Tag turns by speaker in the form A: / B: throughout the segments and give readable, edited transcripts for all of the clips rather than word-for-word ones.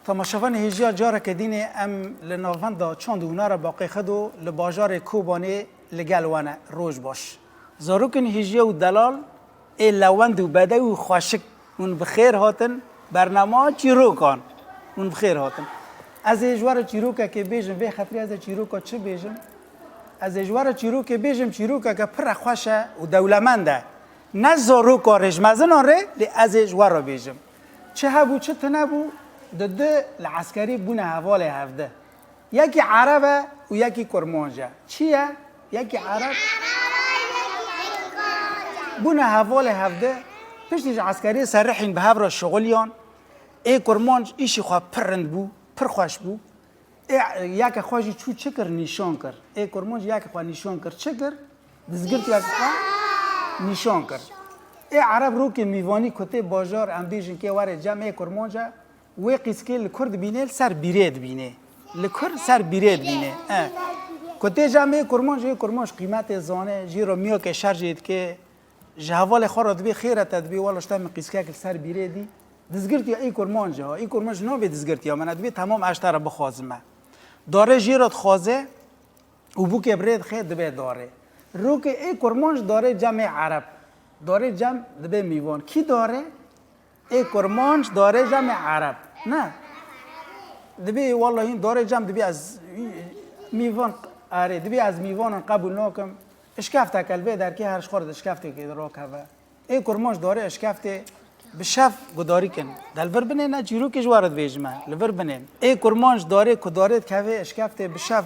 A: تماشاوان هیجیا جاره که دینه ام لناواندا چند اونا را باقی خدو لباجار کوبانه لگلوانه روز باش زاروکن هیجیا و دلال ای لوند و بده و خوشک اون بخیر هاتن برنامه چیروکان اون بخیر هاتن از اجوار چیروکا که بیجم به خاطر از چیروکا چه بیجم از اجوار چیروکا بیجم چیروکا که پر خوشه و دولمنده نه زاروکا رجمزن آره لی از اجوار بیجم چه هبو چه تنبو ده العسكري بونه حوالي هفده یکی عربه و یکی کرمانجه چیه؟ یکی عرب بونه حوالي هفده پشتیش عسکری سرحین به هفره شغلیان ای کرمانج ایشی خواه پرند بو پر خوش بو یک خواهی چو چکر نشان کر ای کرمانج یک خواه نشان کر چکر دزگرت یک خواه نشان کر ای عرب رو که میوانی کته باجار ام بیشن که واره جمع کرمانجه وی قیسکی لکرد بینه سر بیرید بینه لکرد سر بیرید بینه کتی جامعه کرمانج قیمت زانه جی رو میو که شرجید که جهوال خورد بی خیرت دبی والا شتم قیسکی که سر بیریدی دزگرتی ای کرمانج ها ای کرمانج نو به دزگرتی ها من دبی تمام اشتر بخوازمه داره جیرات خوازه و بو که برید خید دبی داره رو که ای کرمانج داره جمع عرب داره جمع دبی میوان کی داره ای کرمانج داره جمع عرب نه دبی والله این داره جمع دبی از میوان آره دبی از میوان قبول نکم اشکافته کلبه در کی هرش خورد اشکافته که را که ای کرمانج داره اشکافته بشف گداری کن دلور بنه نه جیرو که جوارد بیجمه لور بنه ای کرمانج داره کدارت که اشکافته بشف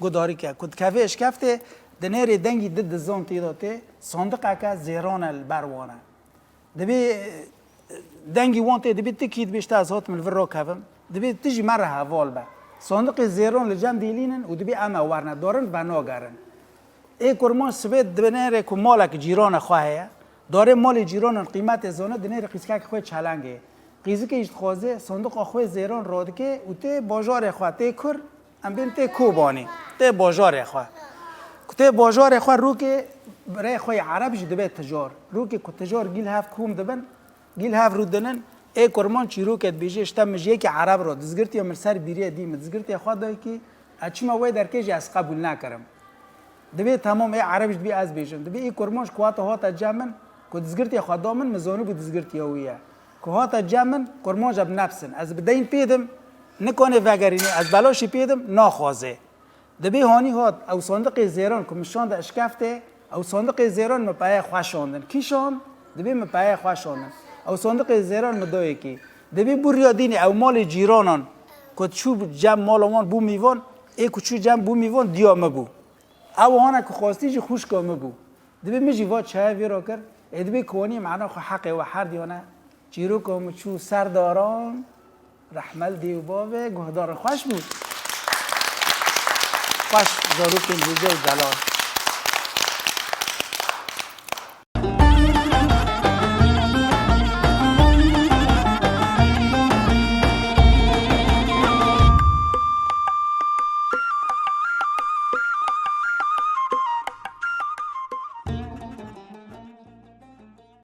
A: گداری که کد که اشکافته دنیر دنگی دد زون تیداته صندوق که زیران البروانه دبی دنگی وانته دبی تکید بیشتر از هات من ورا کردم دبی تیجی مره حوال به صندوق زیران لجام دیلینن و دبی اما ورنه دارن و ناگرن ای کرمان سبید دنیر که مالک جیران خواهه داره مال جیران قیمت زانه دنیر قیسکه خود چلنگه قیزی که ایشت خوازه صندوق خود زیران راد که و ته باجار خواه ته کر ام بین ته کوبانی ته باجار خواه ته باجار خواه رو که برای خواه عربش دبی تجار رو که تجار گیل هفت کوم دبن گیل هاف رودنن ای کرمان چیروکت بیجه اشتم مجیه که عرب را دزگرتی امر سر بیریه دیم دزگرتی خواه دایی که اچما وی در کجی از قبول نکرم دبی تمام ای عربش دبی از بیجم دبی ای کرمانش کوات هات جمن که دزگرتی خواه دامن مزانو بی دزگرتی هویه که هات جمن کرمانج اب نفسن از بدین پیدم نکنه وگرینه از بلاشی پیدم ناخوازه دبی هانی هات او صندوق زیران که مشان ده اشکفته او صندوق زیران مپایه خواه شاندن کی شان دبی مپایه خواه شاندن او صندوق زیران مدایی کی دبی بوریا دینی او مال جیرانان که چو جمع مال آمان بو میوان ای که چو جمع بو میوان دیا مبو او هانا که خواستی جی خوش که مبو دبی میجی واد چه ویرا کر دبی کوانی معنا خو حق و حر دیانه جیرو که چو سرداران رحمل دیو باوه گهدار خوش بود خوش زارو کن بوده و دلال